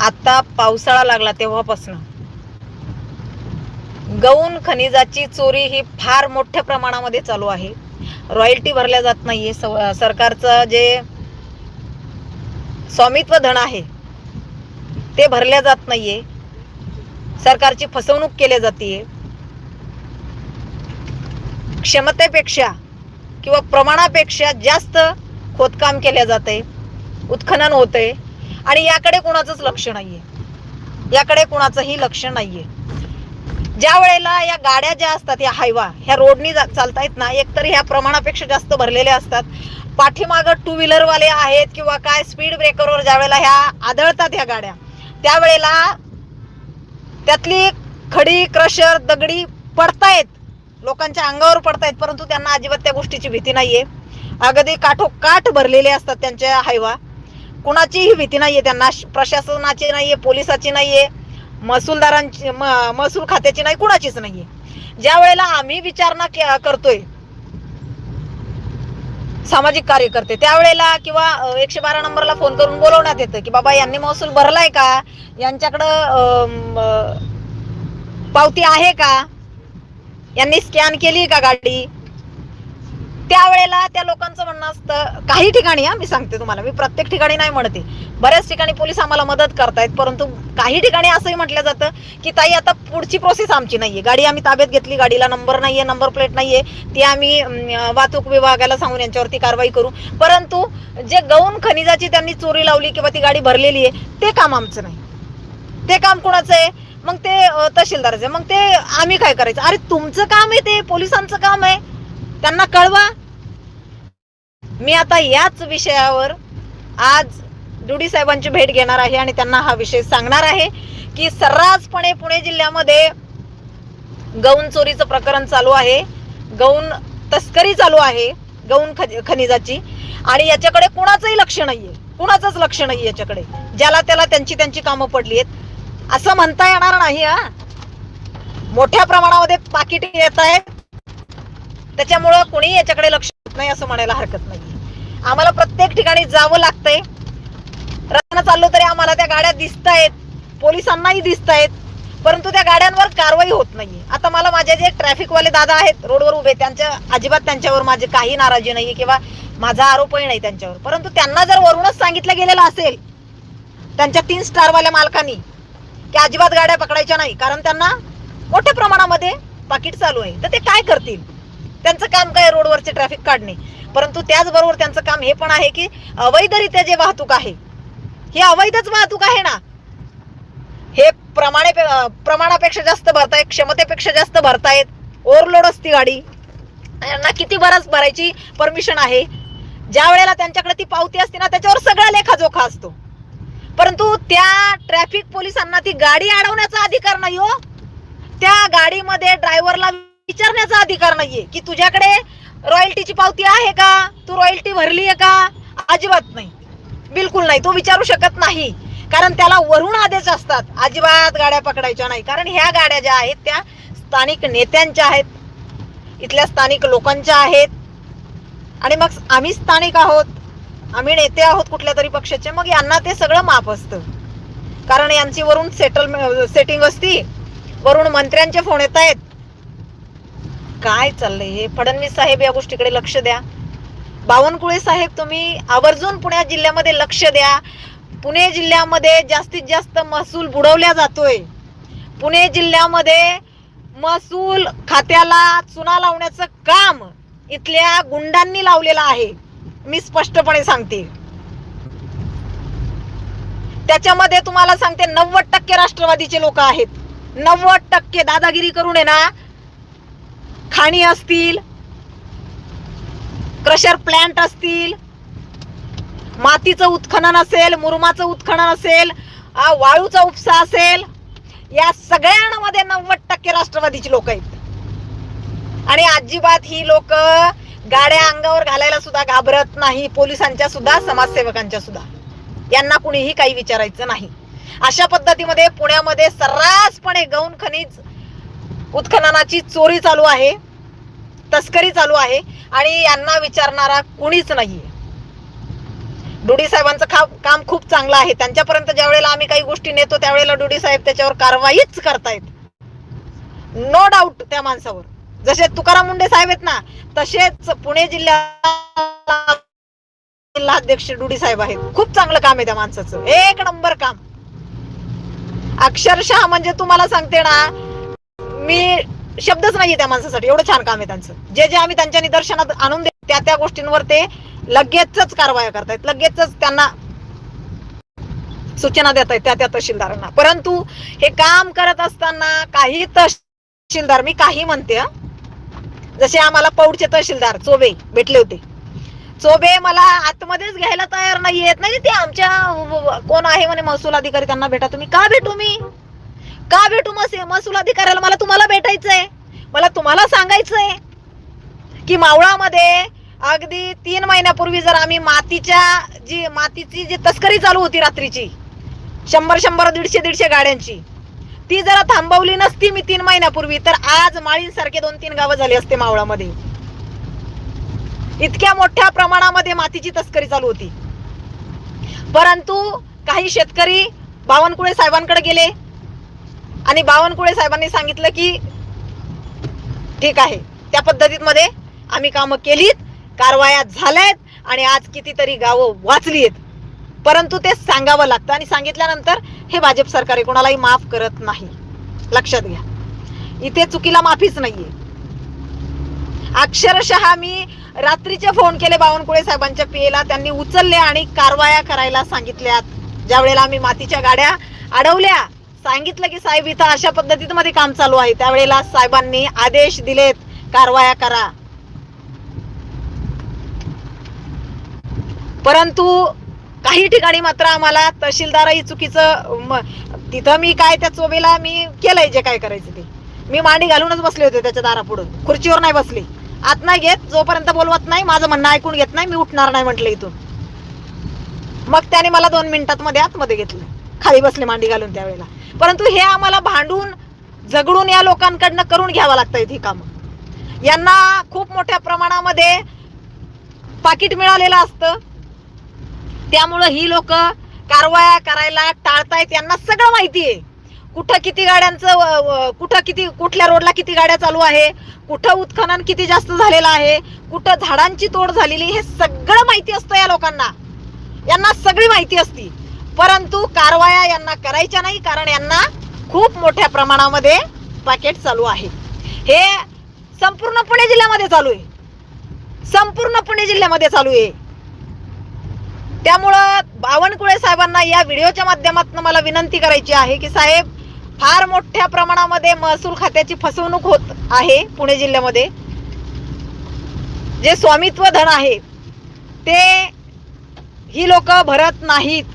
आता पावसाळा लागला तेव्हापासून गौण खनिजाची चोरी ही फार मोठ्या प्रमाणामध्ये चालू आहे. रॉयल्टी भरल्या जात नाहीये. सरकारचं जे स्वामित्व धन आहे ते भरल्या जात नाहीये. सरकारची फसवणूक केली जाते. क्षमतेपेक्षा किंवा प्रमाणापेक्षा जास्त खोदकाम केले जाते, उत्खनन होते आणि याकडे कोणाचंच लक्ष नाहीये. याकडे कोणाचंही लक्ष नाहीये. ज्या वेळेला या गाड्या ज्या असतात या हायवा ह्या रोडनी चालतायत ना, एकतर ह्या प्रमाणापेक्षा जास्त भरलेल्या असतात. पाठीमागं टू व्हीलरवाले आहेत किंवा काय स्पीड ब्रेकरवर ज्या वेळेला ह्या आदळतात ह्या गाड्या, त्यावेळेला त्यातली खडी क्रशर दगडी पडतायत, लोकांच्या अंगावर पडतायत, परंतु त्यांना अजिबात त्या गोष्टीची भीती नाहीये. अगदी काठोकाठ भरलेले असतात त्यांच्या हायवा. कुणाचीही भीती नाहीये त्यांना. प्रशासनाची नाहीये, पोलिसाची नाहीये, महसूलदारांची महसूल खात्याची नाही, कुणाचीच नाहीये. ज्या वेळेला आम्ही विचारणा करतोय सामाजिक कार्यकर्ते, त्यावेळेला किंवा 112 नंबरला फोन करून बोलवण्यात येतं की बाबा यांनी महसूल भरलाय का, यांच्याकडं पावती आहे का, यांनी स्कॅन केली का गाडी. त्यावेळेला त्या लोकांचं म्हणणं असतं, काही ठिकाणी, मी सांगते तुम्हाला, मी प्रत्येक ठिकाणी नाही म्हणते, बऱ्याच ठिकाणी पोलीस आम्हाला मदत करतायत, परंतु काही ठिकाणी असंही म्हटलं जातं की ताई आता पुढची प्रोसेस आमची नाहीये, गाडी आम्ही ताब्यात घेतली, गाडीला नंबर नाहीये, नंबर प्लेट नाहीये, ती आम्ही वाहतूक विभागाला सांगून यांच्यावरती कारवाई करू. परंतु जे गौण खनिजाची त्यांनी चोरी लावली किंवा ती गाडी भरलेली आहे ते काम आमचं नाही. ते काम कोणाचं आहे? मग ते तहसीलदाराचं आहे. मग ते आम्ही काय करायचं? अरे तुमचं काम आहे, ते पोलिसांचं काम आहे, त्यांना कळवा. मी आता याच विषयावर आज डुडी साहेबांची भेट घेणार आहे आणि त्यांना हा विषय सांगणार आहे की सर्रासपणे पुणे जिल्ह्यामध्ये गौण चोरीचं प्रकरण चालू आहे, गौण तस्करी चालू आहे, गौण खनिजाची, आणि याच्याकडे कुणाचंही लक्ष नाहीये, कुणाचंच लक्ष नाहीये याच्याकडे. ज्याला त्याला त्यांची कामं पडली आहेत असं म्हणता येणार नाही. मोठ्या प्रमाणामध्ये पाकिटे येत आहेत, त्याच्यामुळं कोणी याच्याकडे लक्ष देत नाही असं म्हणायला हरकत नाही. आम्हाला प्रत्येक ठिकाणी जावं लागतंय. रस्त्यानं चाललो तरी आम्हाला त्या गाड्या दिसतायत, पोलिसांनाही दिसतायत, परंतु त्या गाड्यांवर कारवाई होत नाहीये. आता मला माझे जे ट्रॅफिकवाले दादा आहेत रोडवर उभे, अजिबात त्यांच्यावर माझी काही नाराजी नाहीये किंवा माझा आरोपही नाही त्यांच्यावर, परंतु त्यांना जर वरूनच सांगितलं गेलेलं असेल त्यांच्या 3 स्टारवाल्या मालकांनी की अजिबात गाड्या पकडायच्या नाही, कारण त्यांना मोठ्या प्रमाणामध्ये पाकिट चालू आहे, तर ते काय करतील? त्यांचं काम काय? रोडवरचे ट्रॅफिक काढणे. परंतु त्याचबरोबर त्यांचं काम हे पण आहे की अवैधरित्या जे वाहतूक आहे ही अवैधच वाहतूक आहे ना, हे प्रमाणापेक्षा जास्त भरतायत, क्षमतेपेक्षा जास्त भरतायत, ओव्हरलोड असती गाडी, यांना किती बरंच भरायची परमिशन आहे. ज्या वेळेला त्यांच्याकडे ती पावती असते ना त्याच्यावर सगळा लेखाजोखा असतो, परंतु त्या ट्रॅफिक पोलिसांना ती गाडी अडवण्याचा अधिकार नाही हो. त्या गाडीमध्ये ड्रायव्हरला विचारण्याचा अधिकार नाहीये की तुझ्याकडे रॉयल्टीची पावती आहे का, तू रॉयल्टी भरली आहे का. अजिबात नाही, बिलकुल नाही, तो विचारू शकत नाही, कारण त्याला वरून आदेश असतात अजिबात गाड्या पकडायच्या नाही. कारण ह्या गाड्या ज्या आहेत त्या स्थानिक नेत्यांच्या आहेत, इथल्या स्थानिक लोकांच्या आहेत, आणि मग आम्ही स्थानिक आहोत, आम्ही नेते आहोत कुठल्या तरी पक्षाचे, मग यांना ते सगळं माफ असतं. कारण यांची वरून सेटिंग असती, वरून मंत्र्यांचे फोन येत आहेत. काय चाललंय हे? फडणवीस साहेब या गोष्टीकडे लक्ष द्या. बावनकुळे साहेब तुम्ही आवर्जून पुणे जिल्ह्यामध्ये लक्ष द्या. पुणे जिल्ह्यामध्ये जास्तीत जास्त महसूल बुडवल्या जातोय. पुणे जिल्ह्यामध्ये महसूल खात्याला चुना लावण्याचं काम इथल्या गुंडांनी लावलेलं आहे, मी स्पष्टपणे सांगते. त्याच्यामध्ये तुम्हाला सांगते 90% राष्ट्रवादीचे लोक आहेत. 90% दादागिरी करून आहे ना, खाणी असतील, क्रशर प्लांट असतील, मातीचं उत्खनन असेल, मुरुमाचं उत्खनन असेल, वाळूचा उपसा असेल, या सगळ्यांमध्ये 90% राष्ट्रवादीची लोक आहेत. आणि अजिबात ही लोक गाड्या अंगावर घालायला सुद्धा घाबरत नाही, पोलिसांच्या सुद्धा, समाजसेवकांच्या सुद्धा. यांना कुणीही काही विचारायचं नाही. अशा पद्धतीमध्ये पुण्यामध्ये सर्रासपणे गौण खनिज उत्खननाची चोरी चालू आहे, तस्करी चालू आहे, आणि यांना विचारणारा कुणीच नाहीये. डुडी साहेबांचं काम खूप चांगलं आहे. त्यांच्यापर्यंत ज्या वेळेला आम्ही काही गोष्टी नेतो त्यावेळेला डुडी साहेब त्याच्यावर कारवाईच करतायत, नो डाऊट. त्या माणसावर जसे तुकाराम मुंडे साहेब आहेत ना, तसेच पुणे जिल्हाध्यक्ष डुडी साहेब आहेत. खूप चांगलं काम आहे त्या माणसाचं, एक नंबर काम. अक्षरशः म्हणजे तुम्हाला सांगते ना, मी शब्दच नाहीये त्या माणसासाठी, एवढं छान काम आहे त्यांचं. जे जे आम्ही त्यांच्या निदर्शनात आणून देतो त्या गोष्टींवर ते लगेचच कारवाया करतायत, लगेचच त्यांना सूचना देत आहेत त्या तहसीलदारांना. परंतु हे काम करत असताना काही तहसीलदार, मी काही म्हणते, जसे आम्हाला पौडचे तहसीलदार चोबे भेटले होते. चोबे मला आतमध्येच घ्यायला तयार नाहीयेत. नाही ते आमच्या कोण आहे म्हणे महसूल अधिकारी, त्यांना भेटा. तुम्ही का भेटू? मी का भेटू? महसूल अधिकाऱ्याला मला तुम्हाला भेटायचंय. मला तुम्हाला सांगायचंय की मावळामध्ये अगदी 3 महिन्यापूर्वी जर आम्ही मातीची जी तस्करी चालू होती रात्रीची, 100 150 गाड्यांची, ती जरा थांबवली नसती मी 3 महिन्यापूर्वी, तर आज माळींसारखे 2-3 गावं झाली असते मावळामध्ये. इतक्या मोठ्या प्रमाणामध्ये मातीची तस्करी चालू होती. परंतु काही शेतकरी बावनकुळे साहेबांकडे गेले आणि बावनकुळे साहेबांनी सांगितलं की ठीक आहे, त्या पद्धतीमध्ये आम्ही कामं केलीत, कारवाया झाल्यात आणि आज कितीतरी गावं वाचलीत. परंतु ते सांगावं लागतं आणि सांगितल्यानंतर हे भाजप सरकार कोणालाही माफ करत नाही. लक्षात घ्या, इथे चुकीला माफीच नाहीये. अक्षरशः मी रात्रीचे फोन केले बावनकुळे साहेबांच्या पीएला, त्यांनी उचलले आणि कारवाया करायला सांगितल्यात. ज्या वेळेला आम्ही मातीच्या गाड्या अडवल्या, सांगितलं की साहेब इथं अशा पद्धतीमध्ये काम चालू आहे, त्यावेळेला साहेबांनी आदेश दिलेत कारवाया करा. परंतु काही ठिकाणी मात्र आम्हाला तहसीलदारही चुकीचं, तिथं मी काय त्या चोबेला मी केलंय जे काय करायचं ते. मी मांडी घालूनच बसले होते त्याच्या दारापुढं, खुर्चीवर नाही बसली. आत नाही घेत, जोपर्यंत बोलवत नाही, माझं म्हणणं ऐकून घेत नाही, मी उठणार नाही म्हटलं इथून. मग त्याने मला 2 मिनिटात आतमध्ये घेतलं, खाली बसले मांडी घालून त्यावेळेला. परंतु हे आम्हाला भांडून झगडून या लोकांकडनं करून घ्यावं लागतं ही कामं. यांना खूप मोठ्या प्रमाणामध्ये पाकिट मिळालेलं असतं, त्यामुळं ही लोक कारवाया करायला टाळतायत. यांना सगळं माहिती आहे, कुठं किती गाड्यांचं, कुठल्या रोडला किती गाड्या चालू आहे, कुठं उत्खनन किती जास्त झालेलं आहे, कुठं झाडांची तोड झालेली, हे सगळं माहिती असतं या लोकांना. यांना सगळी माहिती असती, परंतु कारवाया यांना करायच्या नाही, कारण यांना खूप मोठ्या प्रमाणामध्ये पॅकेट चालू आहे. हे संपूर्ण पुणे जिल्ह्यामध्ये चालू आहे, संपूर्ण पुणे जिल्ह्यामध्ये चालू आहे. त्यामुळं बावनकुळे साहेबांना या व्हिडिओच्या माध्यमातून मला विनंती करायची आहे की साहेब, फार मोठ्या प्रमाणामध्ये महसूल खात्याची फसवणूक होत आहे पुणे जिल्ह्यामध्ये. जे स्वामित्व धन आहे ते ही लोक भरत नाहीत.